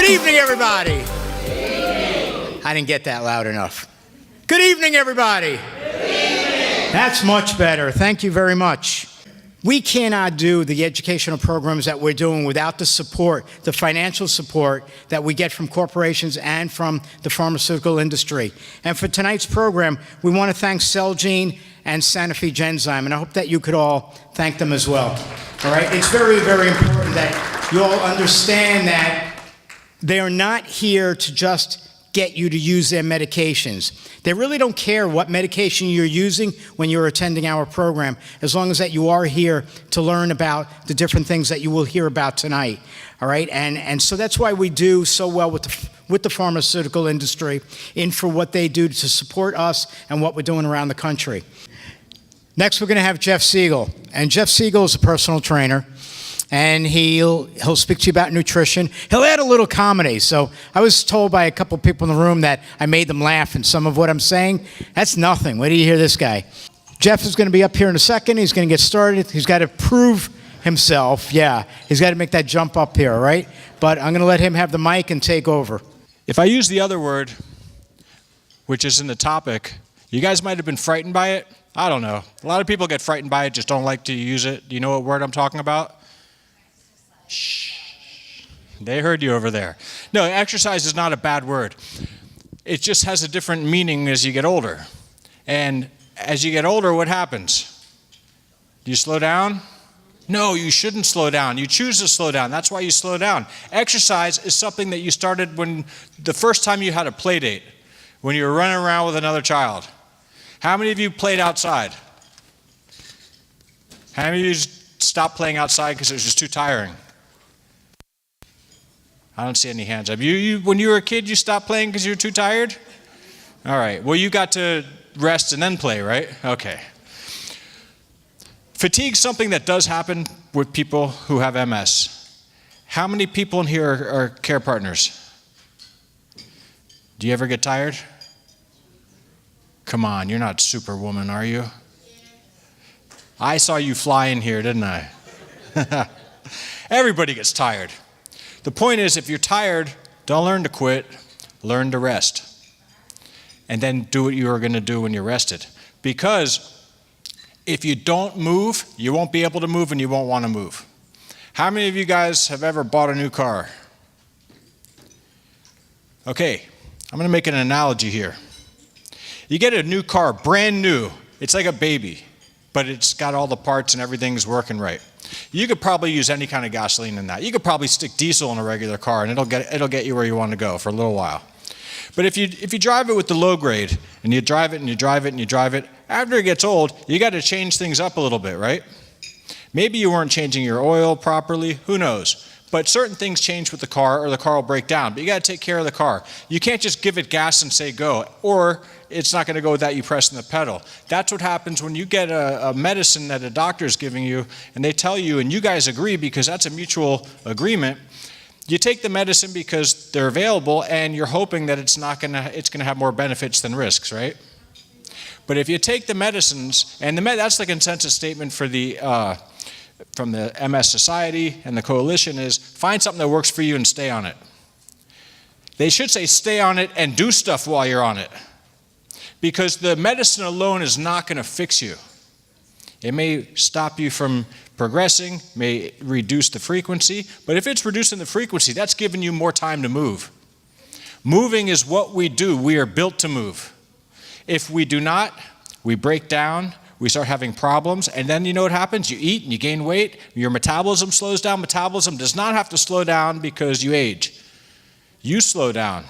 Good evening, everybody. I didn't get that loud enough. Good evening, everybody. Good evening. That's much better. Thank you very much. We cannot do the educational programs that we're doing without the support, the financial support that we get from corporations and from the pharmaceutical industry. And for tonight's program, we want to thank Celgene and Sanofi Genzyme, and I hope that you could all thank them as well. All right? It's very, very important that you all understand that they are not here to just get you to use their medications. They really don't care what medication you're using when you're attending our program, as long as that you are here to learn about the different things that you will hear about tonight. All right, and so that's why we do so well with the pharmaceutical industry in for what they do to support us and what we're doing around the country. Next, we're going to have Jeff Segal, and Jeff Segal is a personal trainer. And he'll speak to you about nutrition. He'll add a little comedy. So I was told by a couple people in the room that I made them laugh, and some of what I'm saying, that's nothing. Wait till you hear this guy. Jeff is going to be up here in a second. He's going to get started. He's got to prove himself. Yeah, he's got to make that jump up here, right? But I'm going to let him have the mic and take over. If I use the other word, which is in the topic, you guys might have been frightened by it. I don't know. A lot of people get frightened by it, just don't like to use it. Do you know what word I'm talking about? Shh. They heard you over there. No, exercise is not a bad word. It just has a different meaning as you get older. And as you get older, what happens? Do you slow down? No, you shouldn't slow down. You choose to slow down. That's why you slow down. Exercise is something that you started when the first time you had a play date, when you were running around with another child. How many of you played outside? How many of you stopped playing outside because it was just too tiring? I don't see any hands up. When you were a kid, you stopped playing because you were too tired? All right. Well, you got to rest and then play, right? Okay. Fatigue's something that does happen with people who have MS. How many people in here are care partners? Do you ever get tired? Come on, you're not Superwoman, are you? I saw you fly in here, didn't I? Everybody gets tired. The point is, if you're tired, don't learn to quit, learn to rest. And then do what you are going to do when you're rested. Because if you don't move, you won't be able to move and you won't want to move. How many of you guys have ever bought a new car? Okay, I'm going to make an analogy here. You get a new car, brand new. It's like a baby, but it's got all the parts and everything's working right. You could probably use any kind of gasoline in that. You could probably stick diesel in a regular car and it'll get you where you want to go for a little while. But if you drive it with the low grade and you drive it and you drive it and you drive it, after it gets old, you got to change things up a little bit, right? Maybe you weren't changing your oil properly, who knows? But certain things change with the car or the car will break down. But you got to take care of the car. You can't just give it gas and say go, or it's not going to go without you pressing the pedal. That's what happens when you get a medicine that a doctor is giving you and they tell you, and you guys agree because that's a mutual agreement. You take the medicine because they're available and you're hoping that it's going to have more benefits than risks, right? But if you take the medicines, and that's the consensus statement for from the MS Society and the Coalition is find something that works for you and stay on it. They should say stay on it and do stuff while you're on it. Because the medicine alone is not going to fix you. It may stop you from progressing, may reduce the frequency, but if it's reducing the frequency, that's giving you more time to move. Moving is what we do. We are built to move. If we do not, we break down, we start having problems, and then you know what happens? You eat and you gain weight, your metabolism slows down. Metabolism does not have to slow down because you age. You slow down,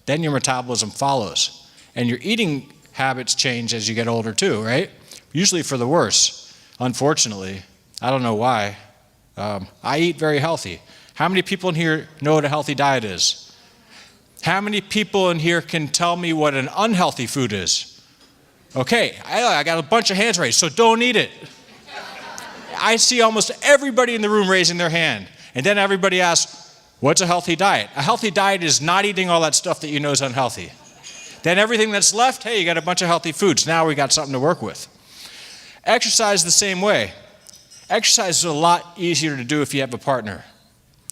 then your metabolism follows. And your eating habits change as you get older too, right? Usually for the worse, unfortunately. I don't know why. I eat very healthy. How many people in here know what a healthy diet is? How many people in here can tell me what an unhealthy food is? Okay, I got a bunch of hands raised, so don't eat it. I see almost everybody in the room raising their hand. And then everybody asks, what's a healthy diet? A healthy diet is not eating all that stuff that you know is unhealthy. Then everything that's left, hey, you got a bunch of healthy foods. Now we got something to work with. Exercise the same way. Exercise is a lot easier to do if you have a partner.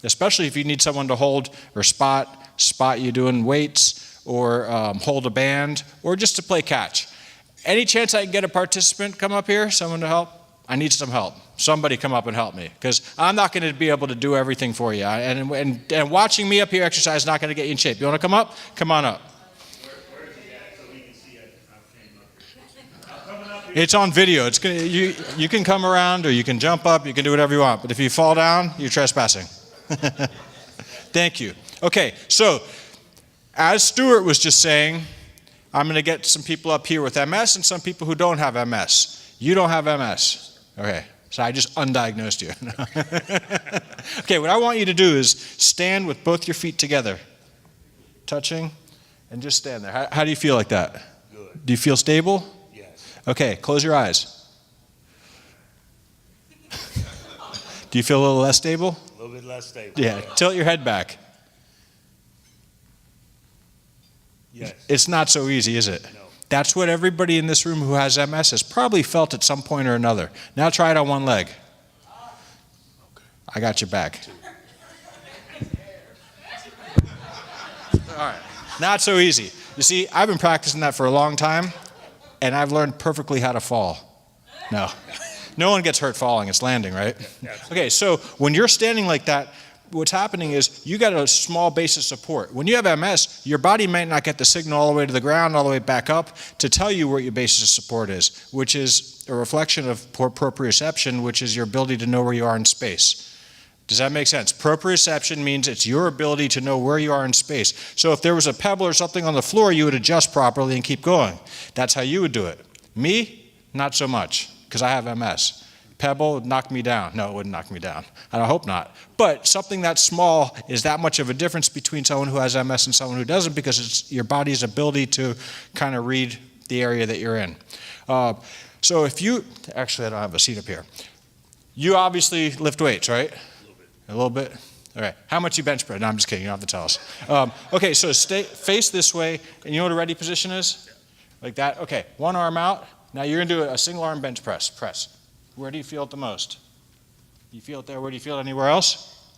especially if you need someone to hold or spot you doing weights, or hold a band, or just to play catch. Any chance I can get a participant come up here, someone to help? I need some help. Somebody come up and help me, because I'm not going to be able to do everything for you. And watching me up here exercise is not going to get you in shape. You want to come up? Come on up. It's on video. It's gonna, you can come around, or you can jump up, you can do whatever you want. But if you fall down, you're trespassing. Thank you. Okay, so as Stuart was just saying, I'm going to get some people up here with MS and some people who don't have MS. You don't have MS. Okay, so I just undiagnosed you. Okay, what I want you to do is stand with both your feet together, touching, and just stand there. How do you feel like that? Good. Do you feel stable? Yes. Okay, close your eyes. Do you feel a little less stable? A little bit less stable. Yeah, tilt your head back. Yes. It's not so easy, is it? No. That's what everybody in this room who has MS has probably felt at some point or another. Now try it on one leg. I got your back. All right. Not so easy. You see, I've been practicing that for a long time, and I've learned perfectly how to fall. No. No one gets hurt falling. It's landing, right? Okay, so when you're standing like that, what's happening is you got a small base of support. When you have MS, your body might not get the signal all the way to the ground, all the way back up to tell you where your basis of support is, which is a reflection of proprioception, which is your ability to know where you are in space. Does that make sense? Proprioception means it's your ability to know where you are in space. So if there was a pebble or something on the floor, you would adjust properly and keep going. That's how you would do it. Me, not so much, because I have MS. Pebble would knock me down. No, it wouldn't knock me down. I hope not. But something that small is that much of a difference between someone who has MS and someone who doesn't, because it's your body's ability to kind of read the area that you're in. So if you, actually I don't have a seat up here. You obviously lift weights, right? A little bit? All right. How much you bench press? No, I'm just kidding. You don't have to tell us. Okay, so face this way, and you know what a ready position is? Like that? Okay, one arm out. Now you're going to do a single arm bench press. Where do you feel it the most? You feel it there? Where do you feel it anywhere else?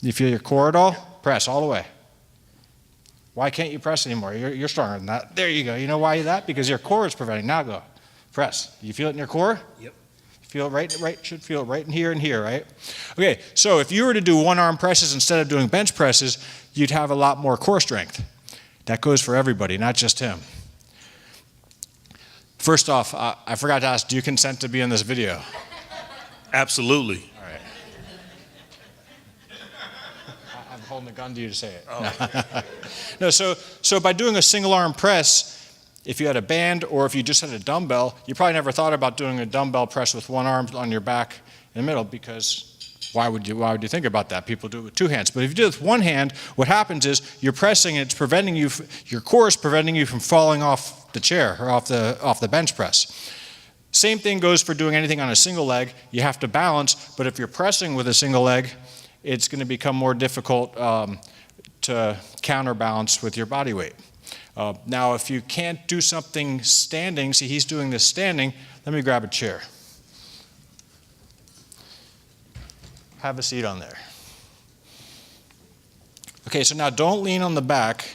You feel your core at all? Press all the way. Why can't you press anymore? You're stronger than that. There you go. You know why that? Because your core is preventing. Now go. Press. You feel it in your core? Yep. Feel it right, should feel it right in here, right? Okay, so if you were to do one arm presses instead of doing bench presses, you'd have a lot more core strength. That goes for everybody, not just him. First off, I forgot to ask, do you consent to be in this video? Absolutely. All right. I'm holding a gun to you to say it. Oh. No, so by doing a single arm press, if you had a band or if you just had a dumbbell, you probably never thought about doing a dumbbell press with one arm on your back in the middle, because why would you think about that? People do it with two hands. But if you do it with one hand, what happens is you're pressing and it's preventing you, your core is preventing you from falling off the chair or off the bench press. Same thing goes for doing anything on a single leg. You have to balance, but if you're pressing with a single leg, it's going to become more difficult to counterbalance with your body weight. Now, if you can't do something standing, see he's doing this standing, let me grab a chair. Have a seat on there. Okay, so now don't lean on the back.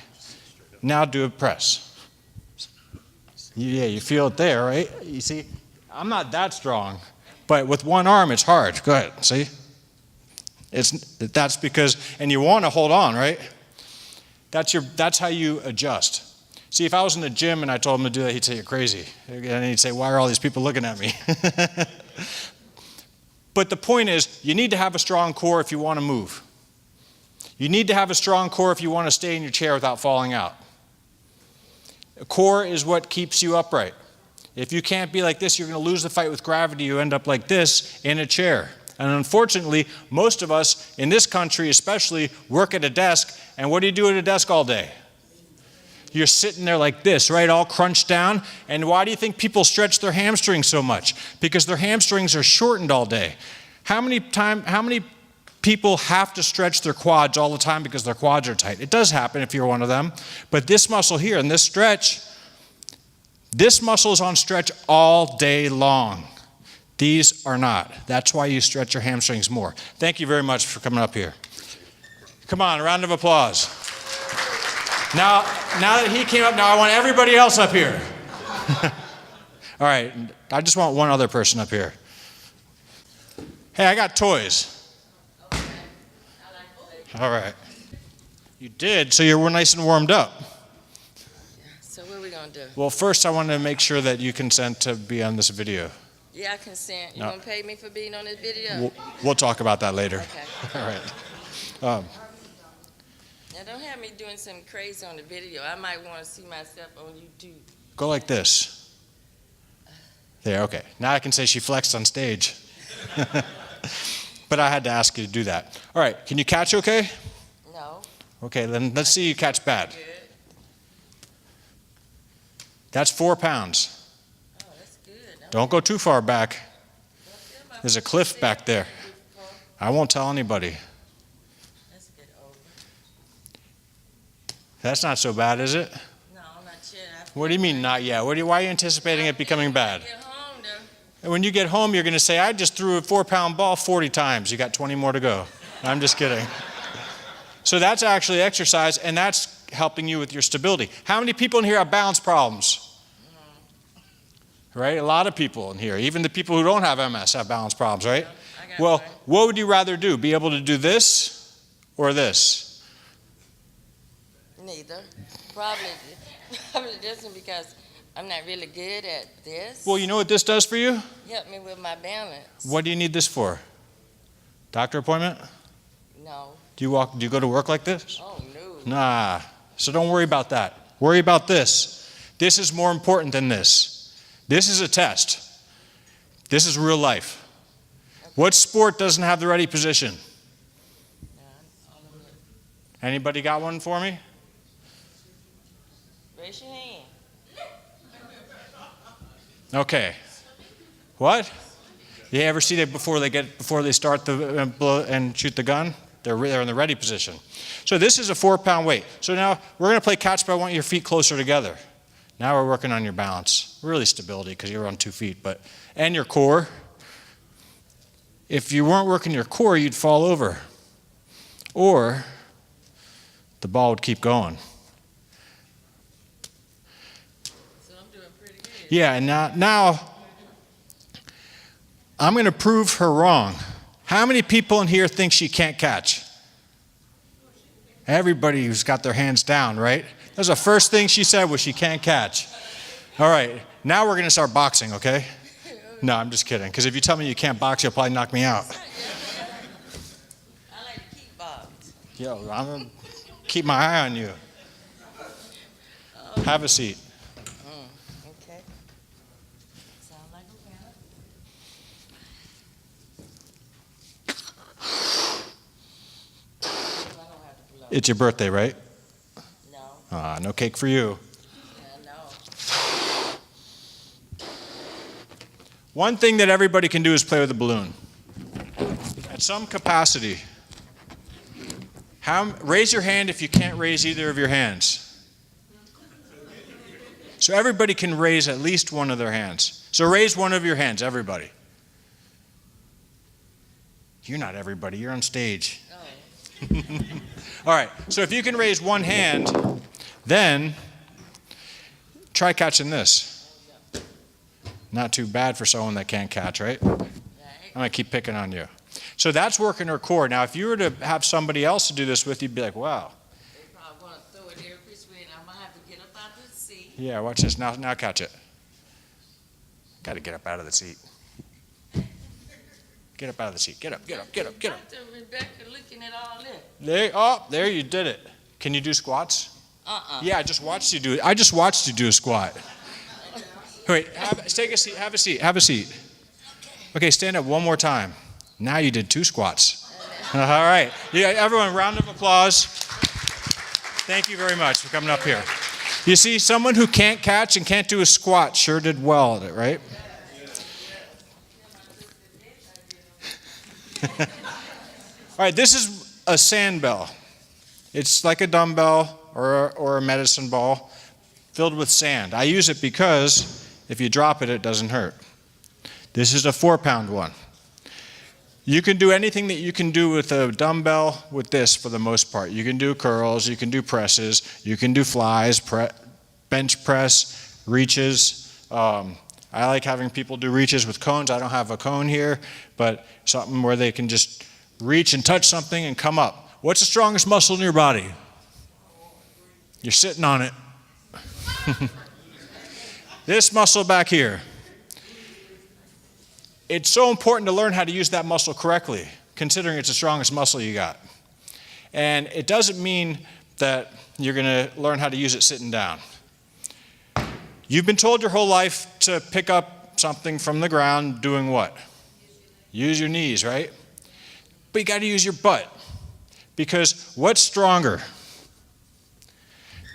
Now do a press. Yeah, you feel it there, right? You see, I'm not that strong, but with one arm it's hard. Go ahead, see? That's because, and you want to hold on, right? That's how you adjust. See, if I was in the gym and I told him to do that, he'd say, you're crazy. And he'd say, why are all these people looking at me? But the point is, you need to have a strong core if you want to move. You need to have a strong core if you want to stay in your chair without falling out. A core is what keeps you upright. If you can't be like this, you're going to lose the fight with gravity. You end up like this in a chair. And unfortunately, most of us in this country especially work at a desk, and what do you do at a desk all day? You're sitting there like this, right, all crunched down. And why do you think people stretch their hamstrings so much? Because their hamstrings are shortened all day. How many people have to stretch their quads all the time because their quads are tight? It does happen if you're one of them. But this muscle here and this stretch, this muscle is on stretch all day long. These are not. That's why you stretch your hamstrings more. Thank you very much for coming up here. Come on, a round of applause. Now that he came up, now I want everybody else up here. All right, I just want one other person up here. Hey, I got toys. Okay. I like All right. You did, so you're nice and warmed up. So what are we gonna do? Well, first I want to make sure that you consent to be on this video. Yeah, I consent. You No. gonna pay me for being on this video? We'll talk about that later. Okay. All right. Now don't have me doing something crazy on the video. I might want to see myself on YouTube. Go like this. There, okay. Now I can say she flexed on stage. But I had to ask you to do that. All right, can you catch okay? No. Okay, then let's see you catch bad. Good. That's 4 pounds. Oh, that's good. Don't go too far back. There's a cliff back there. I won't tell anybody. Let's get over. That's not so bad, is it? No, not yet. What do you mean not yet? Why are you anticipating it becoming bad? Get home though. And when you get home, you're going to say, I just threw a 4-pound ball 40 times. You got 20 more to go. I'm just kidding. So that's actually exercise, and that's helping you with your stability. How many people in here have balance problems? Right? A lot of people in here. Even the people who don't have MS have balance problems, right? I got Well, one. what would you rather do? Be able to do this or this? Neither. Probably this one because I'm not really good at this. Well, you know what this does for you? Help me with my balance. What do you need this for? Doctor appointment? No. Do you go to work like this? Oh no. Nah. So don't worry about that. Worry about this. This is more important than this. This is a test. This is real life. What sport doesn't have the ready position? Anybody got one for me? Raise your hand. Okay. What? You ever see that before they start the blow and shoot the gun? They're in the ready position. So this is a 4-pound weight. So now we're going to play catch, but I want your feet closer together. Now we're working on your balance, really stability because you're on 2 feet, and your core. If you weren't working your core, you'd fall over, or the ball would keep going. So I'm doing pretty good. Yeah, and now I'm going to prove her wrong. How many people in here think she can't catch? Everybody who's got their hands down, right? That's the first thing she said was she can't catch. All right, now we're going to start boxing, okay? No, I'm just kidding. Because if you tell me you can't box, you'll probably knock me out. I like to keep box. Yo, I'm going to keep my eye on you. Have a seat. Okay. Sound like a plan. I don't have to blow. It's your birthday, right? No. No cake for you. Yeah, no. One thing that everybody can do is play with a balloon. At some capacity. Raise your hand if you can't raise either of your hands. So everybody can raise at least one of their hands. So raise one of your hands, everybody. You're not everybody, you're on stage. No. All right, so if you can raise one hand, then try catching this. Not too bad for someone that can't catch, right? I'm going to keep picking on you. So that's working her core. Now, if you were to have somebody else to do this with, you'd be like, wow. They probably want to throw it every which way, and I might have to get up out of the seat. Yeah, watch this. Now catch it. Got to get up out of the seat. Get up out of the seat. Get up, get up, get up, get up. Dr. Rebecca looking at all this. There you did it. Can you do squats? Yeah. I just watched you do it. I just watched you do a squat. Wait, take a seat, have a seat, have a seat. Okay, stand up one more time. Now you did 2 squats. All right. Yeah, everyone, round of applause. Thank you very much for coming up here. You see, someone who can't catch and can't do a squat sure did well at it, right? All right, this is a sand bell. It's like a dumbbell or a medicine ball filled with sand. I use it because if you drop it, it doesn't hurt. This is a 4-pound one. You can do anything that you can do with a dumbbell with this for the most part. You can do curls, you can do presses, you can do flies, bench press, reaches. I like having people do reaches with cones. I don't have a cone here, but something where they can just reach and touch something and come up. What's the strongest muscle in your body? You're sitting on it. This muscle back here. It's so important to learn how to use that muscle correctly, considering it's the strongest muscle you got. And it doesn't mean that you're going to learn how to use it sitting down. You've been told your whole life to pick up something from the ground doing what? Use your knees, right? But you got to use your butt. Because what's stronger?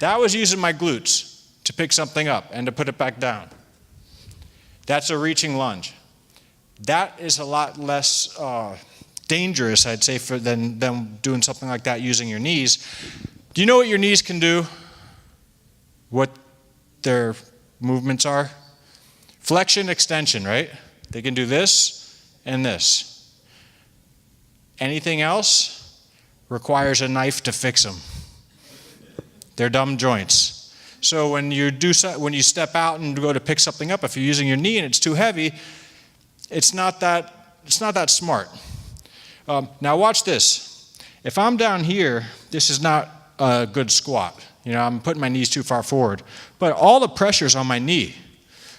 That was using my glutes to pick something up and to put it back down. That's a reaching lunge. That is a lot less dangerous, I'd say, than doing something like that using your knees. Do you know what your knees can do? What their movements are? Flexion, extension, right? They can do this and this. Anything else requires a knife to fix them. They're dumb joints. So when you step out and go to pick something up, if you're using your knee and it's too heavy, it's not that smart. Now watch this. If I'm down here, this is not a good squat. You know, I'm putting my knees too far forward. But all the pressure's on my knee.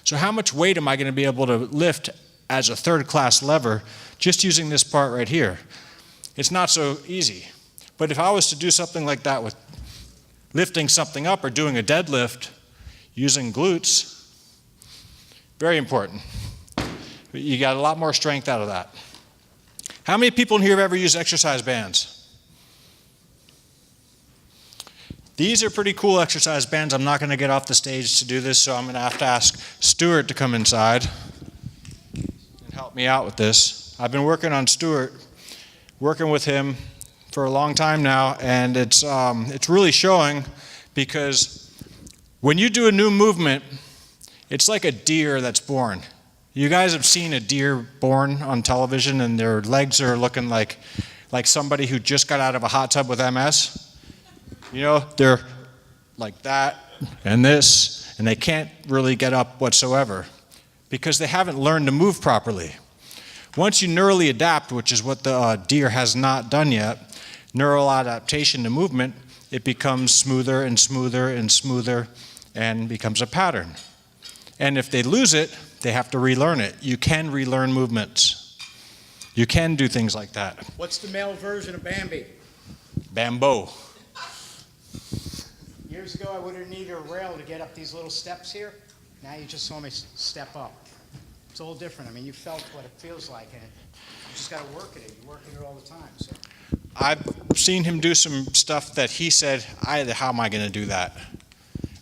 So how much weight am I going to be able to lift as a third-class lever just using this part right here? It's not so easy. But if I was to do something like that with lifting something up or doing a deadlift using glutes, very important. You got a lot more strength out of that. How many people in here have ever used exercise bands? These are pretty cool exercise bands. I'm not going to get off the stage to do this, so I'm going to have to ask Stuart to come inside and help me out with this. I've been working on Stuart, working with him for a long time now, and it's really showing, because when you do a new movement, it's like a deer that's born. You guys have seen a deer born on television and their legs are looking like somebody who just got out of a hot tub with MS? You know, they're like that and this, and they can't really get up whatsoever because they haven't learned to move properly. Once you neurally adapt, which is what the deer has not done yet, neural adaptation to movement, it becomes smoother and smoother and smoother and becomes a pattern. And if they lose it, they have to relearn it. You can relearn movements. You can do things like that. What's the male version of Bambi? Bambo. Years ago, I would have needed a rail to get up these little steps here. Now you just saw me step up. It's all different. I mean, you felt what it feels like, and you just got to work at it. You're working it all the time. So. I've seen him do some stuff that he said, how am I going to do that?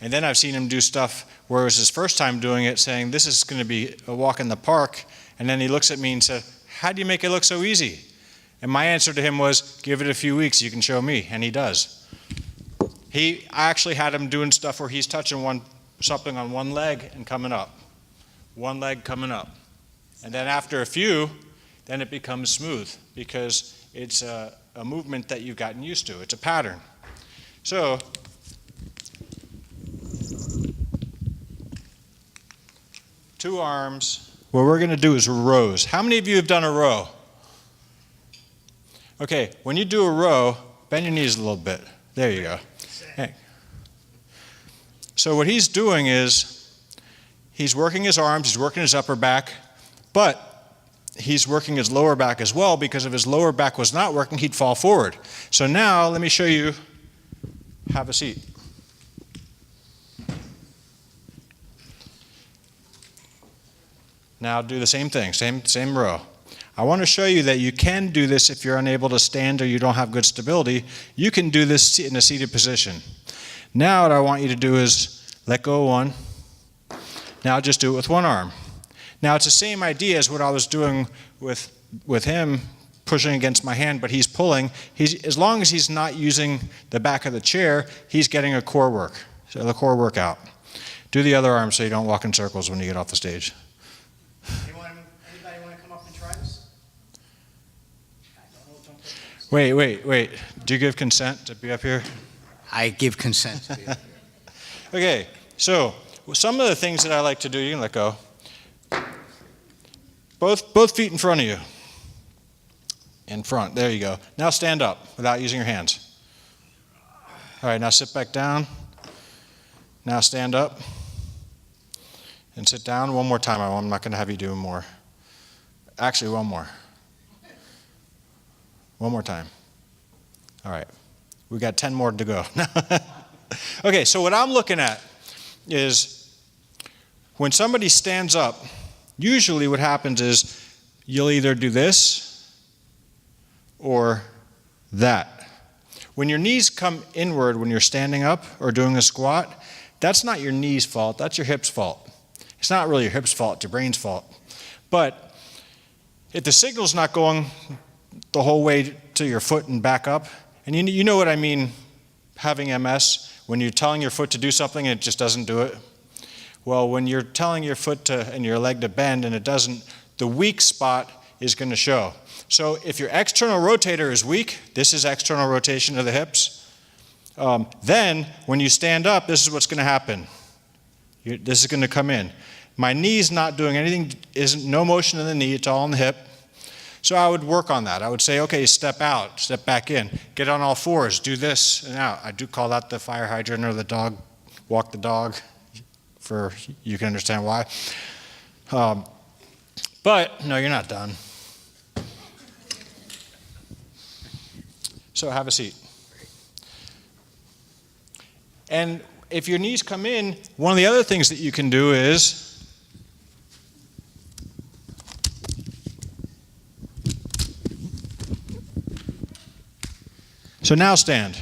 And then I've seen him do stuff where it was his first time doing it, saying, this is going to be a walk in the park. And then he looks at me and said, how do you make it look so easy? And my answer to him was, give it a few weeks, you can show me. And he does. I actually had him doing stuff where he's touching something on one leg and coming up. One leg coming up. And then after a few, then it becomes smooth because it's a movement that you've gotten used to. It's a pattern. So, two arms. What we're going to do is rows. How many of you have done a row? Okay, when you do a row, bend your knees a little bit. There you go. Hey. So what he's doing is he's working his arms, he's working his upper back, but he's working his lower back as well, because if his lower back was not working, he'd fall forward. So now let me show you. Have a seat. Now do the same thing, same row. I want to show you that you can do this if you're unable to stand or you don't have good stability. You can do this in a seated position. Now what I want you to do is let go one. Now just do it with one arm. Now it's the same idea as what I was doing with him, pushing against my hand, but he's pulling. As long as he's not using the back of the chair, he's getting a core work, so the core workout. Do the other arm so you don't walk in circles when you get off the stage. Anybody Wait. Do you give consent to be up here? I give consent to be up here. Okay, so some of the things that I like to do, you can let go. Both feet in front of you. In front, there you go. Now stand up without using your hands. All right, now sit back down. Now stand up and sit down. One more time. I'm not going to have you do more. Actually, one more. One more time. All right. We got 10 more to go. Okay, so what I'm looking at is when somebody stands up, usually what happens is you'll either do this or that. When your knees come inward when you're standing up or doing a squat, that's not your knees' fault, that's your hips' fault. It's not really your hips' fault, it's your brain's fault. But if the signal's not going the whole way to your foot and back up, and you know what I mean having MS, when you're telling your foot to do something and it just doesn't do it. Well, when you're telling your foot and your leg to bend and it doesn't, the weak spot is going to show. So if your external rotator is weak, this is external rotation of the hips, then when you stand up, this is what's going to happen. This is going to come in. My knee's not doing anything, no motion in the knee, it's all in the hip. So I would work on that. I would say, okay, step out, step back in, get on all fours, do this and out. I do call that the fire hydrant or the dog, walk the dog, for you can understand why. But no, you're not done. So have a seat. And if your knees come in, one of the other things that you can do is so now stand.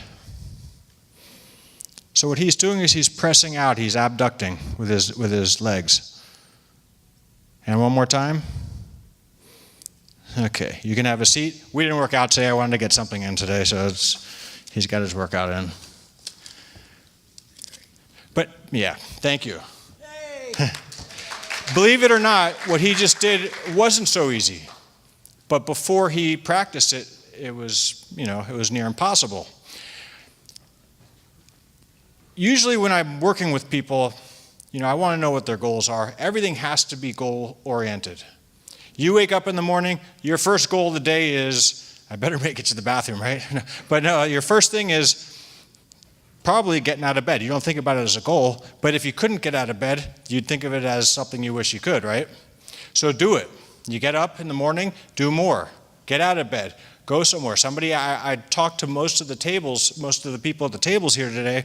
So what he's doing is he's pressing out, he's abducting with his legs. And one more time. Okay, you can have a seat. We didn't work out today. I wanted to get something in today, so he's got his workout in. But yeah, thank you. Believe it or not, what he just did wasn't so easy. But before he practiced it, it was near impossible. Usually when I'm working with people, I want to know what their goals are. Everything has to be goal-oriented. You wake up in the morning, your first goal of the day is, I better make it to the bathroom, right? But no, your first thing is probably getting out of bed. You don't think about it as a goal, but if you couldn't get out of bed, you'd think of it as something you wish you could, right? So do it. You get up in the morning, do more. Get out of bed. Go somewhere. I talked to most of the people at the tables here today,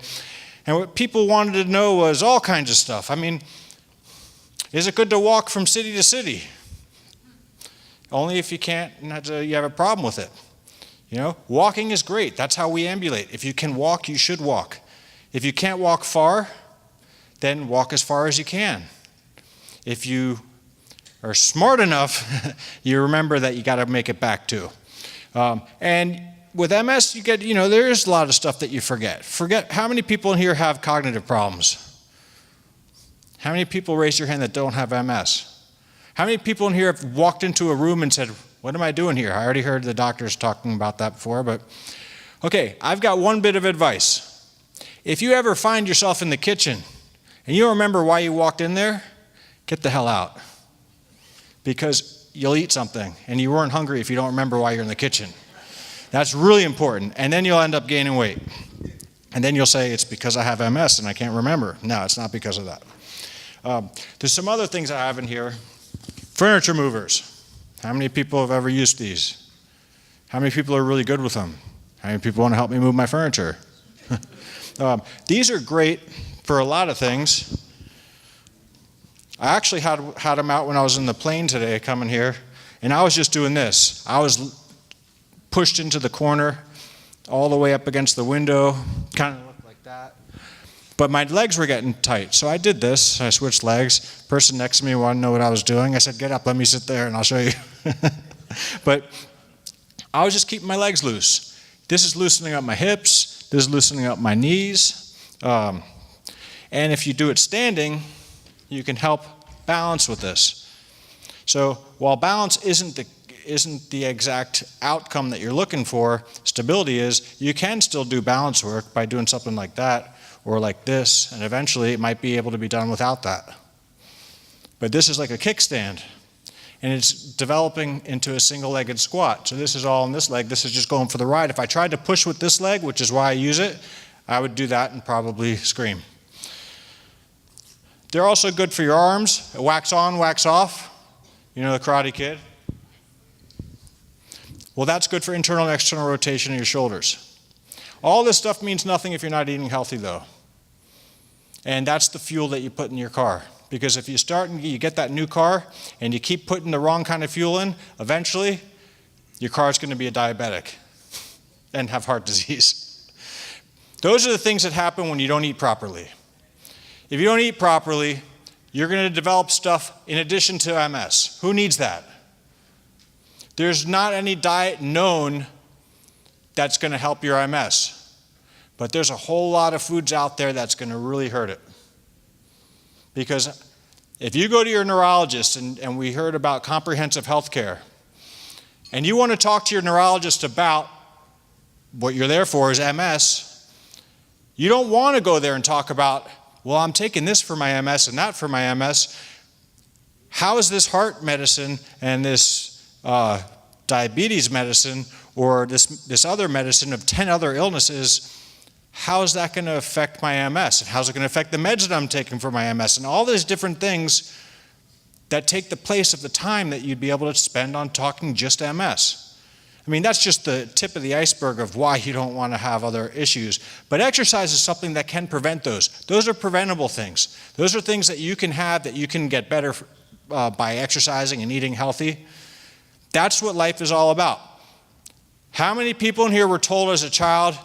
and what people wanted to know was all kinds of stuff. I mean, is it good to walk from city to city? Only if you can't, you have a problem with it. Walking is great. That's how we ambulate. If you can walk, you should walk. If you can't walk far, then walk as far as you can. If you are smart enough, you remember that you got to make it back too. And with MS, you get, there's a lot of stuff that you forget. How many people in here have cognitive problems? How many people raise your hand that don't have MS? How many people in here have walked into a room and said, what am I doing here? I already heard the doctors talking about that before, but okay, I've got one bit of advice. If you ever find yourself in the kitchen and you don't remember why you walked in there, get the hell out. Because you'll eat something and you weren't hungry if you don't remember why you're in the kitchen. That's really important. And then you'll end up gaining weight. And then you'll say, it's because I have MS and I can't remember. No, it's not because of that. There's some other things I have in here. Furniture movers. How many people have ever used these? How many people are really good with them? How many people want to help me move my furniture? These are great for a lot of things. I actually had them out when I was in the plane today coming here, and I was just doing this. I was pushed into the corner, all the way up against the window, kind of looked like that. But my legs were getting tight, so I did this. I switched legs. Person next to me wanted to know what I was doing. I said, get up, let me sit there, and I'll show you. But I was just keeping my legs loose. This is loosening up my hips. This is loosening up my knees. And if you do it standing, you can help balance with this. So while balance isn't isn't the exact outcome that you're looking for, stability is, you can still do balance work by doing something like that or like this, and eventually it might be able to be done without that. But this is like a kickstand, and it's developing into a single-legged squat. So this is all on this leg. This is just going for the ride. If I tried to push with this leg, which is why I use it, I would do that and probably scream. They're also good for your arms. Wax on, wax off. You know the Karate Kid? Well, that's good for internal and external rotation of your shoulders. All this stuff means nothing if you're not eating healthy, though. And that's the fuel that you put in your car. Because if you start and you get that new car and you keep putting the wrong kind of fuel in, eventually your car is going to be a diabetic and have heart disease. Those are the things that happen when you don't eat properly. If you don't eat properly, you're going to develop stuff in addition to MS. Who needs that? There's not any diet known that's going to help your MS. But there's a whole lot of foods out there that's going to really hurt it. Because if you go to your neurologist, and we heard about comprehensive health care, and you want to talk to your neurologist about what you're there for is MS, you don't want to go there and talk about, well, I'm taking this for my MS and that for my MS. How is this heart medicine and this diabetes medicine or this other medicine of 10 other illnesses, how is that going to affect my MS? And how's it going to affect the meds that I'm taking for my MS? And all these different things that take the place of the time that you'd be able to spend on talking just MS. I mean, that's just the tip of the iceberg of why you don't want to have other issues. But exercise is something that can prevent those. Those are preventable things. Those are things that you can have, that you can get better by exercising and eating healthy. That's what life is all about. How many people in here were told as a child,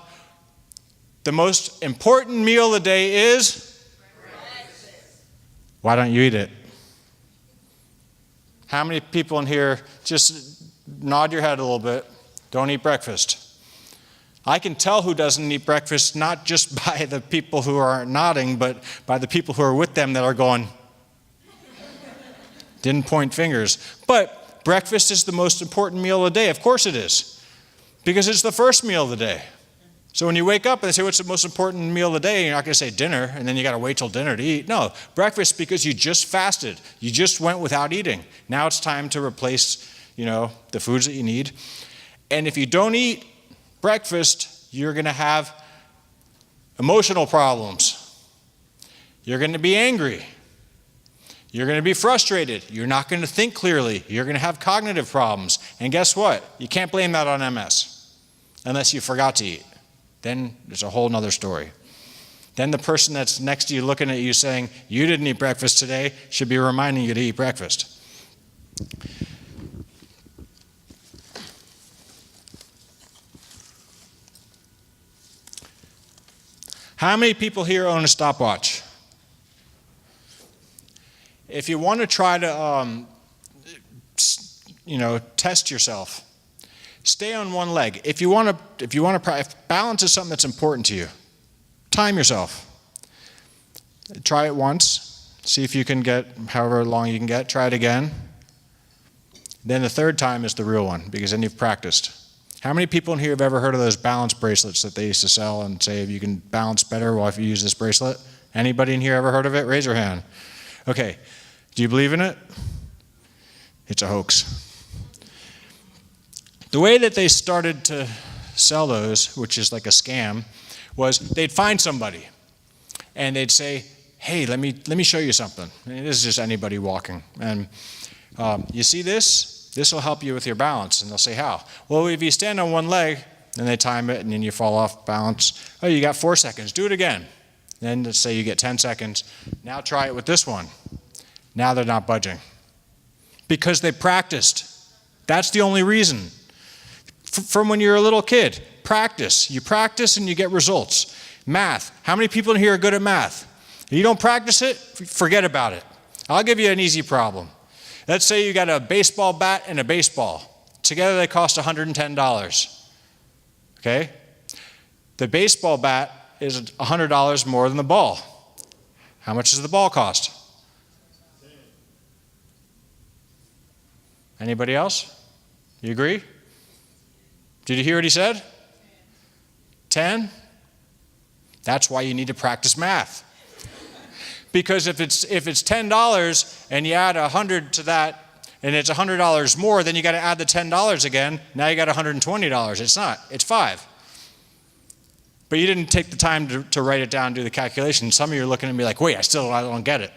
the most important meal of the day is? Breakfast. Why don't you eat it? How many people in here, just nod your head a little bit, don't eat breakfast? I can tell who doesn't eat breakfast, not just by the people who are nodding, but by the people who are with them that are going, didn't point fingers. But breakfast is the most important meal of the day. Of course it is, because it's the first meal of the day. So when you wake up and they say, what's the most important meal of the day? You're not going to say dinner, and then you got to wait till dinner to eat. No, breakfast, because you just fasted. You just went without eating. Now it's time to replace, the foods that you need. And if you don't eat breakfast, you're going to have emotional problems. You're going to be angry. You're going to be frustrated. You're not going to think clearly. You're going to have cognitive problems. And guess what? You can't blame that on MS unless you forgot to eat. Then there's a whole nother story. Then the person that's next to you looking at you saying, you didn't eat breakfast today, should be reminding you to eat breakfast. How many people here own a stopwatch? If you want to try to, test yourself, stay on one leg. If balance is something that's important to you, time yourself. Try it once, see if you can get however long you can get. Try it again. Then the third time is the real one, because then you've practiced. How many people in here have ever heard of those balance bracelets that they used to sell and say if you can balance better while if you use this bracelet? Anybody in here ever heard of it? Raise your hand. Okay. Do you believe in it? It's a hoax. The way that they started to sell those, which is like a scam, was they'd find somebody and they'd say, hey, let me show you something. And this is just anybody walking. And you see this? This will help you with your balance. And they'll say, how? Well, if you stand on one leg, then they time it and then you fall off balance. Oh, you got 4 seconds. Do it again. Then let's say you get 10 seconds. Now try it with this one. Now they're not budging. Because they practiced. That's the only reason. From when you're a little kid, practice. You practice and you get results. Math. How many people in here are good at math? If you don't practice it, forget about it. I'll give you an easy problem. Let's say you got a baseball bat and a baseball. Together they cost $110. Okay? The baseball bat is $100 more than the ball. How much does the ball cost? Anybody else? You agree? Did you hear what he said? 10? That's why you need to practice math. Because if it's $10 and you add 100 to that, and it's $100 more, then you got to add the $10 again. Now you got $120. It's not. It's 5. But you didn't take the time to write it down and do the calculation. Some of you are looking at me like, wait, I don't get it.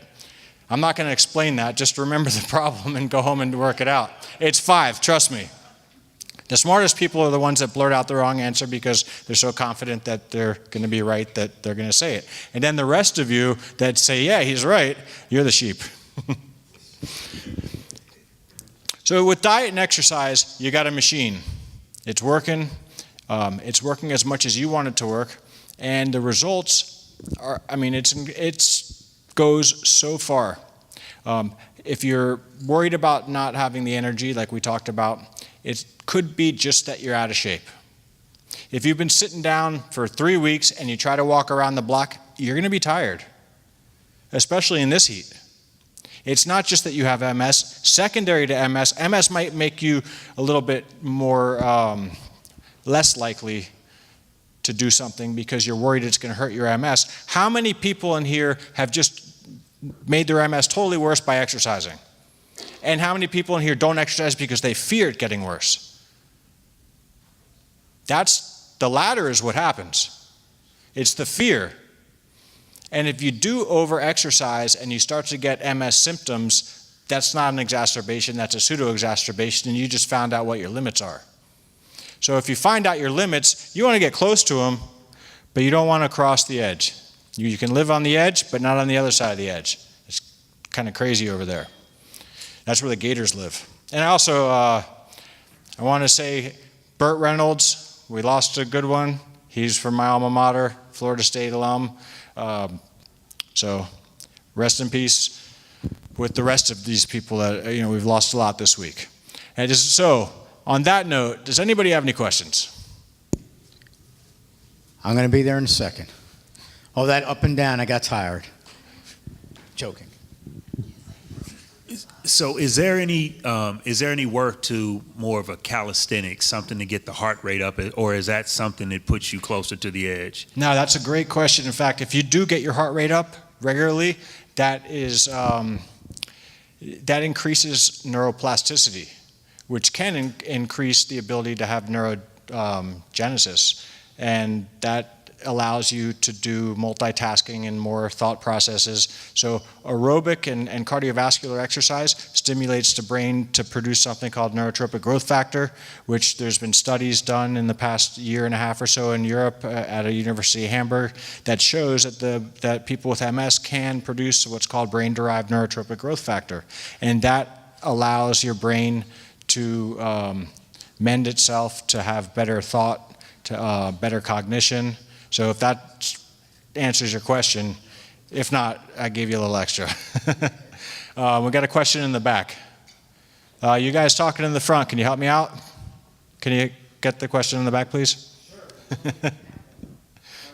I'm not going to explain that. Just remember the problem and go home and work it out. It's 5, trust me. The smartest people are the ones that blurt out the wrong answer because they're so confident that they're going to be right that they're going to say it. And then the rest of you that say, yeah, he's right, you're the sheep. So with diet and exercise, you got a machine. It's working. It's working as much as you want it to work. And the results are, I mean, it goes so far. If you're worried about not having the energy like we talked about, it could be just that you're out of shape. If you've been sitting down for 3 weeks and you try to walk around the block, you're going to be tired, especially in this heat. It's not just that you have MS. Secondary to MS, MS might make you a little bit more less likely to do something because you're worried it's going to hurt your MS. How many people in here have just made their MS totally worse by exercising? And how many people in here don't exercise because they fear it getting worse? The latter is what happens. It's the fear. And if you do over-exercise and you start to get MS symptoms, that's not an exacerbation, that's a pseudo-exacerbation, and you just found out what your limits are. So if you find out your limits, you want to get close to them, but you don't want to cross the edge. You can live on the edge, but not on the other side of the edge. It's kind of crazy over there. That's where the gators live. And also, I want to say, Burt Reynolds, we lost a good one. He's from my alma mater, Florida State alum. So rest in peace with the rest of these people that, we've lost a lot this week. And just so, on that note, does anybody have any questions? I'm going to be there in a second. Oh, that up and down, I got tired. Joking. So is there any work to more of a calisthenics, something to get the heart rate up, or is that something that puts you closer to the edge? No, that's a great question. In fact, if you do get your heart rate up regularly, that increases neuroplasticity, which can increase the ability to have neurogenesis, and that allows you to do multitasking and more thought processes. So aerobic and cardiovascular exercise stimulates the brain to produce something called neurotropic growth factor, which there's been studies done in the past year and a half or so in Europe at a university of Hamburg that shows that people with MS can produce what's called brain-derived neurotropic growth factor. And that allows your brain to mend itself, to have better thought, to better cognition. So if that answers your question, if not, I gave you a little extra. We got a question in the back. You guys talking in the front, can you help me out? Can you get the question in the back, please? Sure.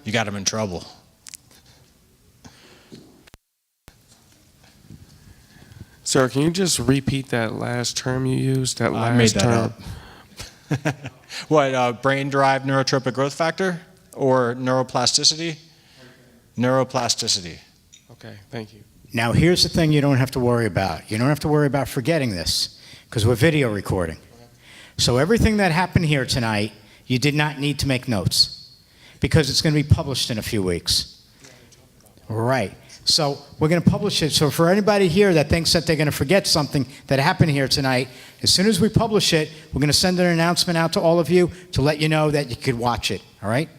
You got him in trouble. Sir, can you just repeat that last term you used? That last I made that term. up. What, brain-derived neurotropic growth factor? Or neuroplasticity? Neuroplasticity. Okay, thank you. Now, here's the thing you don't have to worry about. You don't have to worry about forgetting this, because we're video recording. So everything that happened here tonight, you did not need to make notes, because it's going to be published in a few weeks. Right. So we're going to publish it. So for anybody here that thinks that they're going to forget something that happened here tonight, as soon as we publish it, we're going to send an announcement out to all of you to let you know that you could watch it. All right?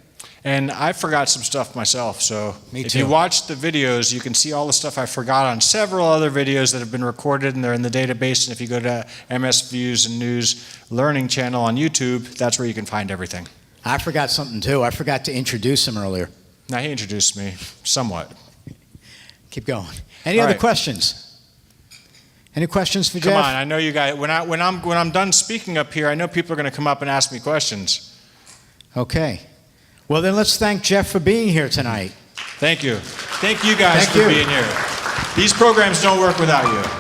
And I forgot some stuff myself, so Me if too. you watch the videos, you can see all the stuff I forgot on several other videos that have been recorded, and they're in the database. And if you go to MS Views and News Learning channel on YouTube, that's where you can find everything. I forgot something, too. I forgot to introduce him earlier. Now, he introduced me somewhat. Keep going. Any All other right. questions? Any questions for Come Jeff? on, I know you guys, when I'm done speaking up here, I know people are going to come up and ask me questions. Okay. Well, then let's thank Jeff for being here tonight. Thank you. Thank you guys Thank for you. being here. These programs don't work without you.